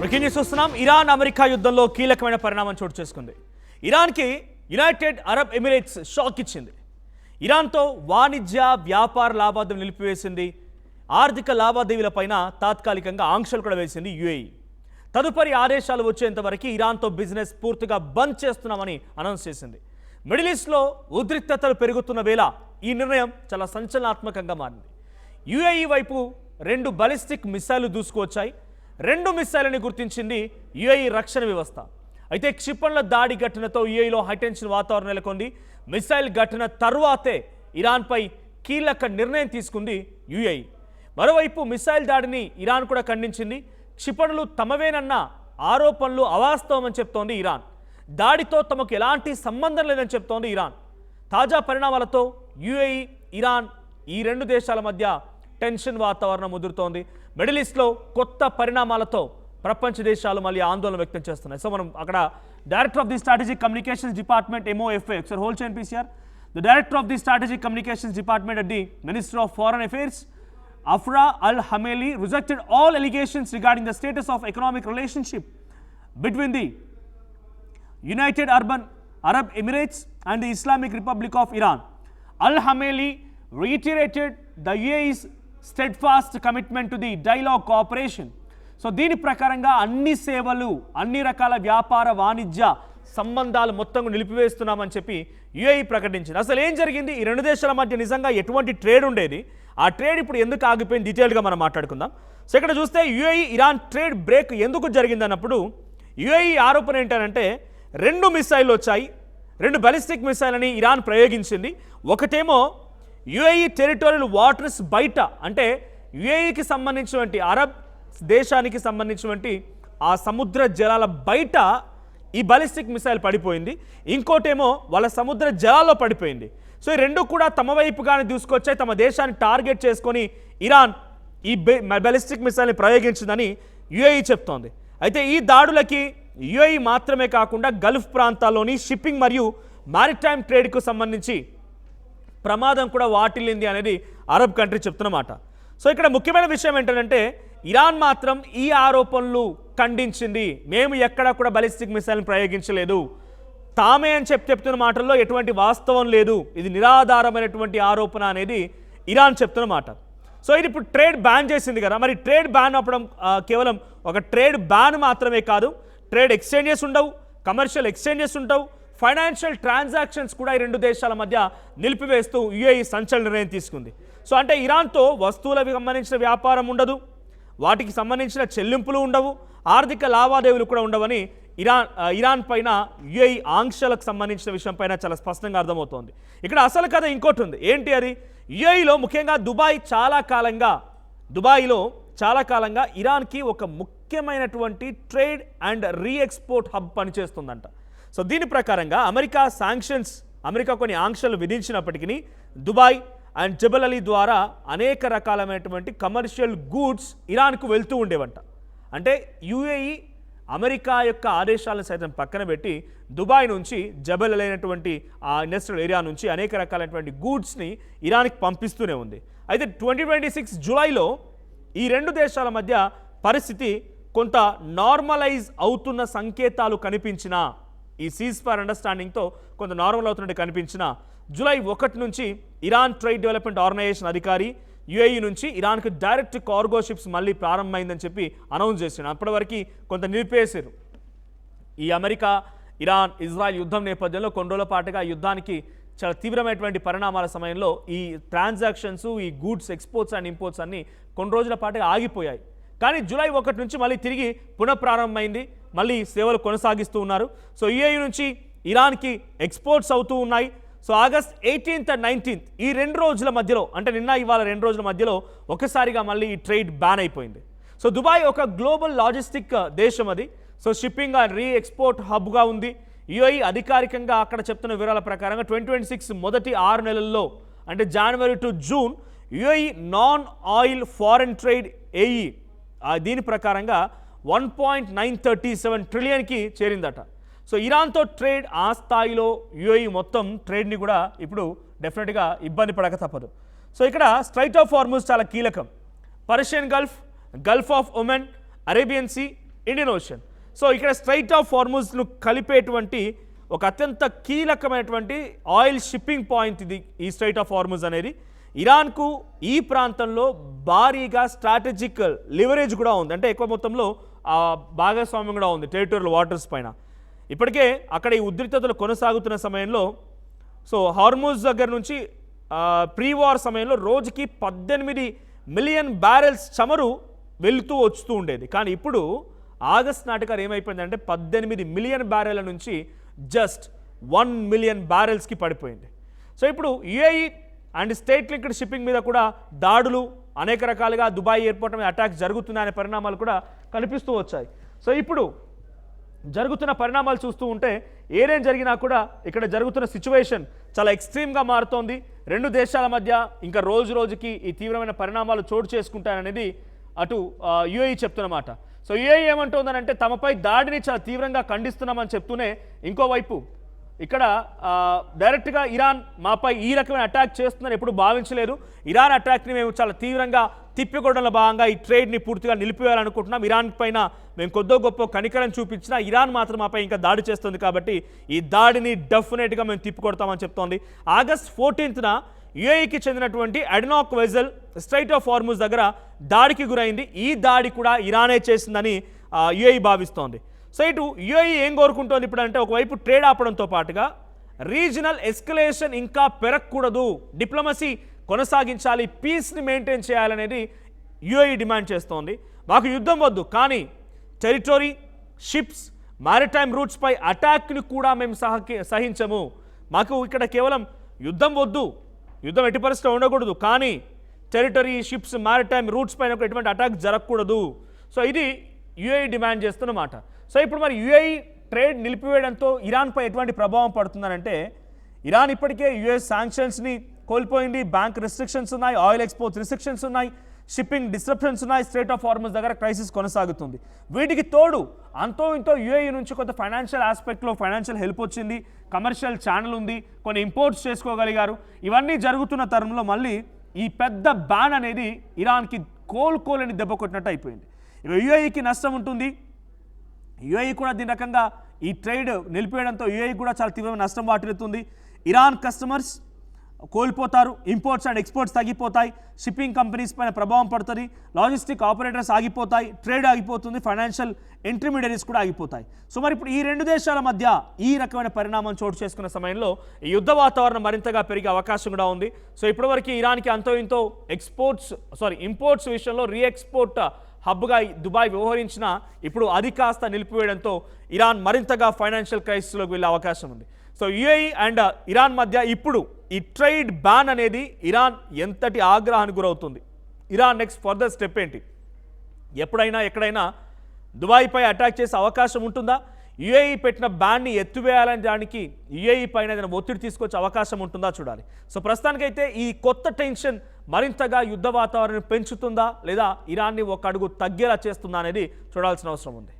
Breaking news చూస్తున్నాం. Iran America యుద్ధంలో కీలకమైన పరిణామం చోటు చేసుకుంది. ఇరాన్కి యునైటెడ్ అరబ్ ఎమిరేట్స్ షాక్ ఇచ్చింది. ఇరాన్తో వాణిజ్య వ్యాపార లావాదేవీలు నిలిపివేసింది. ఆర్థిక లావాదేవీలపైన తాత్కాలికంగా ఆంక్షలు కూడా వేసింది యుఏఈ. తదుపరి ఆదేశాలు వచ్చేంత వరకు ఇరాన్తో బిజినెస్ పూర్తిగా బంద్ చేస్తున్నామని అనౌన్స్ చేసింది. మిడిల్ ఈస్ట్లో ఉద్రిక్తతలు పెరుగుతున్న వేళ ఈ నిర్ణయం చాలా సంచలనాత్మకంగా మారింది. యుఏఈ వైపు 2 బాలిస్టిక్ మిసైళ్లు దూసుకువచ్చాయి. 2 మిసైళ్లని గుర్తించింది యుఏఈ రక్షణ వ్యవస్థ. అయితే క్షిపణుల దాడి ఘటనతో యుఏఈలో హైటెన్షన్ వాతావరణం నెలకొంది. మిసైల్ ఘటన తర్వాతే ఇరాన్పై కీలక నిర్ణయం తీసుకుంది యుఏఈ. మరోవైపు మిసైల్ దాడిని ఇరాన్ కూడా ఖండించింది. క్షిపణులు తమవేనన్న ఆరోపణలు అవాస్తవమని చెప్తోంది ఇరాన్. దాడితో తమకు ఎలాంటి సంబంధం లేదని చెప్తోంది ఇరాన్. తాజా పరిణామాలతో యుఏఈ, ఇరాన్ ఈ 2 దేశాల మధ్య టెన్షన్ వాతావరణం ముదురుతోంది. మిడిల్ ఈస్ట్లో కొత్త పరిణామాలతో ప్రపంచ దేశాలు మళ్ళీ ఆందోళన వ్యక్తం చేస్తున్నాయి. సో మనం అక్కడ director of the strategic communications department MOFA ఒకసారి whole chain PCR the director of the strategic communications department at the minister of foreign affairs Afra al-Hameli rejected all allegations regarding the status of economic relationship between the United Arab Emirates and the Islamic Republic of Iran. Al-Hameli reiterated the UAE's steadfast commitment to the dialogue cooperation. So దీని ప్రకారంగా అన్ని సేవలు, అన్ని రకాల వ్యాపార వాణిజ్య సంబంధాలు మొత్తం నిలిపివేస్తున్నామని చెప్పి యుఏఈ ప్రకటించింది. అసలు ఏం జరిగింది? ఈ 2 దేశాల మధ్య నిజంగా ఎటువంటి ట్రేడ్ ఉండేది? ఆ ట్రేడ్ ఇప్పుడు ఎందుకు ఆగిపోయింది? డీటెయిల్గా మనం మాట్లాడుకుందాం. సో ఇక్కడ చూస్తే యుఏఈ ఇరాన్ ట్రేడ్ బ్రేక్ ఎందుకు జరిగింది అన్నప్పుడు యుఏఈ ఆరోపణ ఏంటంటే 2 మిసైళ్ళు వచ్చాయి. 2 బాలిస్టిక్ మిసైల్ని ఇరాన్ ప్రయోగించింది. ఒకటేమో యుఏఈ టెరిటోరియల్ వాటర్స్ బయట, అంటే యుఏఈకి సంబంధించినటువంటి అరబ్ దేశానికి సంబంధించినటువంటి ఆ సముద్ర జలాల బయట ఈ బాలిస్టిక్ మిసైల్ పడిపోయింది. ఇంకోటేమో వాళ్ళ సముద్ర జలాల్లో పడిపోయింది. సో ఈ 2 కూడా తమ వైపుగానే దూసుకొచ్చాయి. తమ దేశాన్ని టార్గెట్ చేసుకొని ఇరాన్ ఈ బాలిస్టిక్ మిసైల్ని ప్రయోగించిందని యుఏఈ చెప్తోంది. అయితే ఈ దాడులకి యుఏఈ మాత్రమే కాకుండా గల్ఫ్ ప్రాంతాల్లోని షిప్పింగ్ మరియు మారిటైమ్ ట్రేడ్కు సంబంధించి ప్రమాదం కూడా వాటిల్లింది అనేది అరబ్ కంట్రీ చెప్తున్నమాట. సో ఇక్కడ ముఖ్యమైన విషయం ఏంటంటే ఇరాన్ మాత్రం ఈ ఆరోపణలు ఖండించింది. మేము ఎక్కడా కూడా బాలిస్టిక్ మిసైల్ని ప్రయోగించలేదు, తామే అని చెప్తున్న మాటల్లో ఎటువంటి వాస్తవం లేదు, ఇది నిరాధారమైనటువంటి ఆరోపణ అనేది ఇరాన్ చెప్తున్న మాట. సో ఇది ఇప్పుడు ట్రేడ్ బ్యాన్ చేసింది కదా, మరి ట్రేడ్ బ్యాన్ అవ్వడం కేవలం ఒక ట్రేడ్ బ్యాన్ మాత్రమే కాదు, ట్రేడ్ ఎక్స్చేంజెస్ ఉండవు, కమర్షియల్ ఎక్స్చేంజెస్ ఉండవు, ఫైనాన్షియల్ ట్రాన్సాక్షన్స్ కూడా ఈ 2 దేశాల మధ్య నిలిపివేస్తూ యుఏఈ సంచలన నిర్ణయం తీసుకుంది. సో అంటే ఇరాన్తో వస్తువులకు సంబంధించిన వ్యాపారం ఉండదు, వాటికి సంబంధించిన చెల్లింపులు ఉండవు, ఆర్థిక లావాదేవీలు కూడా ఉండవని ఇరాన్ పైన యుఏఈ ఆంక్షలకు సంబంధించిన విషయం పైన చాలా స్పష్టంగా అర్థమవుతోంది. ఇక్కడ అసలు కథ ఇంకోటి ఉంది. ఏంటి అది? యుఏఈలో ముఖ్యంగా దుబాయ్లో చాలా కాలంగా ఇరాన్కి ఒక ముఖ్యమైనటువంటి ట్రేడ్ అండ్ రీఎక్స్పోర్ట్ హబ్ పనిచేస్తుందంట. సో దీని ప్రకారంగా అమెరికా కొన్ని ఆంక్షలు విధించినప్పటికీ దుబాయ్ అండ్ జబల్ అలీ ద్వారా అనేక రకాలైనటువంటి కమర్షియల్ గూడ్స్ ఇరాన్కు వెళ్తూ ఉండేవంట. అంటే యుఏఈ అమెరికా యొక్క ఆదేశాలను సైతం పక్కన పెట్టి దుబాయ్ నుంచి జబల్ అలీ అయినటువంటి ఆ ఇండస్ట్రియల్ ఏరియా నుంచి అనేక రకాలైనటువంటి గూడ్స్ని ఇరాన్కి పంపిస్తూనే ఉంది. అయితే 2026 జూలైలో ఈ 2 దేశాల మధ్య పరిస్థితి కొంత నార్మలైజ్ అవుతున్న సంకేతాలు కనిపించినా, ఈ సీజ్ ఫైర్ అండర్స్టాండింగ్తో కొంత నార్మల్ అవుతున్నట్టు కనిపించినా జూలై 1 నుంచి ఇరాన్ ట్రేడ్ డెవలప్మెంట్ ఆర్గనైజేషన్ అధికారి యుఏఈ నుంచి ఇరాన్కి డైరెక్ట్ కార్గో షిప్స్ మళ్ళీ ప్రారంభమైందని చెప్పి అనౌన్స్ చేశారు. అప్పటివరకు కొంత నిలిపేశారు. ఈ అమెరికా, ఇరాన్, ఇజ్రాయెల్ యుద్ధం నేపథ్యంలో కొన్ని రోజుల పాటుగా యుద్ధానికి చాలా తీవ్రమైనటువంటి పరిణామాల సమయంలో ఈ ట్రాన్సాక్షన్స్, ఈ గూడ్స్ ఎక్స్పోర్ట్స్ అండ్ ఇంపోర్ట్స్ అన్నీ కొన్ని రోజుల పాటుగా ఆగిపోయాయి. కానీ జూలై 1 నుంచి మళ్ళీ తిరిగి పునఃప్రారంభమైంది, మళ్ళీ సేవలు కొనసాగిస్తూ ఉన్నారు. సో యుఏఈ నుంచి ఇరాన్కి ఎక్స్పోర్ట్స్ అవుతూ ఉన్నాయి. So August 18th and 19th ఈ 2 రోజుల మధ్యలో, అంటే నిన్న ఇవాళ 2 రోజుల మధ్యలో ఒకసారిగా మళ్ళీ ఈ ట్రేడ్ బ్యాన్ అయిపోయింది. సో దుబాయ్ ఒక గ్లోబల్ లాజిస్టిక్ దేశం అది. సో షిప్పింగ్ అండ్ రీఎక్స్పోర్ట్ హబ్గా ఉంది. యుఏఈ అధికారికంగా అక్కడ చెప్తున్న వివరాల ప్రకారంగా 2026 మొదటి 6 నెలల్లో, అంటే January to June, UAE non oil foreign trade ఏఈ దీని ప్రకారంగా 1.937 ట్రిలియన్కి చేరిందట. సో ఇరాన్తో ట్రేడ్ ఆ స్థాయిలో యుఏఈ మొత్తం ట్రేడ్ని కూడా ఇప్పుడు డెఫినెట్గా ఇబ్బంది పడక తప్పదు. సో ఇక్కడ స్ట్రైట్ ఆఫ్ హార్ముజ్ చాలా కీలకం. Persian Gulf, Gulf of Oman, Arabian Sea, Indian Ocean. So ఇక్కడ స్ట్రైట్ ఆఫ్ హార్ముజ్ను కలిపేటువంటి ఒక అత్యంత కీలకమైనటువంటి ఆయిల్ షిప్పింగ్ పాయింట్ ఇది, ఈ స్ట్రైట్ ఆఫ్ హార్ముజ్ అనేది. ఇరాన్కు ఈ ప్రాంతంలో భారీగా స్ట్రాటజిక్ లివరేజ్ కూడా ఉంది, అంటే ఎక్కువ మొత్తంలో భాగస్వామ్యం కూడా ఉంది టెరిటోరియల్ వాటర్స్ పైన. ఇప్పటికే అక్కడ ఈ ఉద్రిక్తతలు కొనసాగుతున్న సమయంలో సో హార్ముజ్ దగ్గర నుంచి ప్రీ వార్ సమయంలో రోజుకి 18 మిలియన్ బ్యారెల్స్ చమురు వెళుతూ వస్తూ ఉండేది. కానీ ఇప్పుడు ఆగస్ట్ నాటికి ఏమైపోయిందంటే 18 మిలియన్ బ్యారెల నుంచి జస్ట్ 1 మిలియన్ బ్యారెల్స్కి పడిపోయింది. సో ఇప్పుడు UAE and state linked shipping మీద కూడా దాడులు, అనేక రకాలుగా దుబాయ్ ఎయిర్పోర్ట్ మీద అటాక్స్ జరుగుతున్నాయనే పరిణామాలు కూడా కనిపిస్తూ వచ్చాయి. సో ఇప్పుడు జరుగుతున్న పరిణామాలు చూస్తూ ఉంటే ఏదేం జరిగినా కూడా ఇక్కడ జరుగుతున్న సిచ్యువేషన్ చాలా ఎక్స్ట్రీమ్గా మారుతోంది. రెండు దేశాల మధ్య ఇంకా రోజు రోజుకి ఈ తీవ్రమైన పరిణామాలు చోటు చేసుకుంటాయనేది అటు యుఏఈ చెప్తున్నమాట. సో యుఏఈ ఏమంటుందనంటే తమపై దాడిని చాలా తీవ్రంగా ఖండిస్తున్నామని చెప్తూనే ఇంకోవైపు ఇక్కడ డైరెక్ట్గా ఇరాన్ మాపై ఈ రకమైన అటాక్ చేస్తుందని ఎప్పుడు భావించలేదు. ఇరాన్ అటాక్ని మేము చాలా తీవ్రంగా తిప్పికొట్టడంలో భాగంగా ఈ ట్రేడ్ని పూర్తిగా నిలిపివేయాలనుకుంటున్నాం. ఇరాన్ పైన మేము కొద్దో గొప్ప కనికరం చూపించినా ఇరాన్ మాత్రం మాపై ఇంకా దాడి చేస్తుంది, కాబట్టి ఈ దాడిని డెఫినెట్గా మేము తిప్పికొడతామని చెప్తోంది. ఆగస్ట్ 14న యుఏఈకి చెందినటువంటి అడెనాక్ వెజల్ స్ట్రైట్ ఆఫ్ హార్ముజ్ దగ్గర దాడికి గురైంది. ఈ దాడి కూడా ఇరానే చేసిందని యుఏఈ భావిస్తోంది. సో ఇటు యుఏఈ ఏం కోరుకుంటోంది ఇప్పుడు అంటే, ఒకవైపు ట్రేడ్ ఆపడంతో పాటుగా రీజనల్ ఎస్కలేషన్ ఇంకా పెరగకూడదు, డిప్లొమసీ కొనసాగించాలి, పీస్ని మెయింటైన్ చేయాలనేది యుఏఈ డిమాండ్ చేస్తోంది. మాకు యుద్ధం వద్దు, కానీ టెరిటరీ, షిప్స్, మారిటైమ్ రూట్స్పై అటాక్ని కూడా మేము సహించము. మాకు ఇక్కడ కేవలం యుద్ధం వద్దు, యుద్ధం ఎట్టి పరిస్థితిలో ఉండకూడదు, కానీ టెరిటరీ, షిప్స్, మారిటైమ్ రూట్స్ పైన ఎటువంటి అటాక్ జరగకూడదు. సో ఇది యుఏఈ డిమాండ్ చేస్తున్నమాట. సో ఇప్పుడు మరి యుఏఈ ట్రేడ్ నిలిపివేయడంతో ఇరాన్పై ఎటువంటి ప్రభావం పడుతుందనంటే, ఇరాన్ ఇప్పటికే యుఎస్ శాంక్షన్స్ని కోల్పోయింది, బ్యాంక్ రిస్ట్రిక్షన్స్ ఉన్నాయి, ఆయిల్ ఎక్స్పోర్ట్స్ రిస్ట్రిక్షన్స్ ఉన్నాయి, షిప్పింగ్ డిస్రప్షన్స్ ఉన్నాయి, స్ట్రైట్ ఆఫ్ హార్ముజ్ దగ్గర క్రైసిస్ కొనసాగుతుంది. వీటికి తోడు అంతో ఇంతో యుఏఈ నుంచి కొంత ఫైనాన్షియల్ ఆస్పెక్ట్లో ఫైనాన్షియల్ హెల్ప్ వచ్చింది, కమర్షియల్ ఛానల్ ఉంది, కొన్ని ఇంపోర్ట్స్ చేసుకోగలిగారు. ఇవన్నీ జరుగుతున్న తరుణంలో మళ్ళీ ఈ పెద్ద బ్యాన్ అనేది ఇరాన్కి కోలుకోలేని దెబ్బ కొట్టినట్టు అయిపోయింది. ఇక యుఏఈకి నష్టం ఉంటుంది. యుఏఈ కూడా దీని రకంగా ఈ ట్రేడ్ నిలిపేయడంతో యుఏఈ కూడా చాలా తీవ్రమైన నష్టం వాటిల్లుతుంది. ఇరాన్ కస్టమర్స్ కోల్పోతారు, ఇంపోర్ట్స్ అండ్ ఎక్స్పోర్ట్స్ తగ్గిపోతాయి, షిప్పింగ్ కంపెనీస్ పైన ప్రభావం పడుతుంది, లాజిస్టిక్ ఆపరేటర్స్ ఆగిపోతాయి, ట్రేడ్ ఆగిపోతుంది, ఫైనాన్షియల్ ఇంటర్మీడియరీస్ కూడా ఆగిపోతాయి. సో మరి ఇప్పుడు ఈ రెండు దేశాల మధ్య ఈ రకమైన పరిణామం చోటు చేసుకున్న సమయంలో ఈ యుద్ధ వాతావరణం మరింతగా పెరిగే అవకాశం కూడా ఉంది. సో ఇప్పటివరకు ఇరాన్కి అంతో ఇంతో ఇంపోర్ట్స్ విషయంలో రీఎక్స్పోర్ట్ హబ్గా దుబాయ్ వ్యవహరించిన ఇప్పుడు అది కాస్త నిలిపివేయడంతో ఇరాన్ మరింతగా ఫైనాన్షియల్ క్రైసిస్లోకి వెళ్ళే అవకాశం ఉంది. సో యుఏఈ అండ్ ఇరాన్ మధ్య ఇప్పుడు ఈ ట్రేడ్ బ్యాన్ అనేది ఇరాన్ ఎంతటి ఆగ్రహానికి గురవుతుంది, ఇరాన్ నెక్స్ట్ ఫర్దర్ స్టెప్ ఏంటి, ఎప్పుడైనా ఎక్కడైనా దుబాయ్పై అటాక్ చేసే అవకాశం ఉంటుందా, యుఏఈ పెట్టిన బ్యాన్ని ఎత్తివేయాలని దానికి యుఏఈ పైన ఏదైనా ఒత్తిడి తీసుకొచ్చే అవకాశం ఉంటుందా చూడాలి. సో ప్రస్తుతానికైతే ఈ కొత్త టెన్షన్ మరింతగా యుద్ధ వాతావరణం పెంచుతుందా లేదా ఇరాన్ని ఒక అడుగు తగ్గేలా చేస్తుందా అనేది చూడాల్సిన అవసరం ఉంది.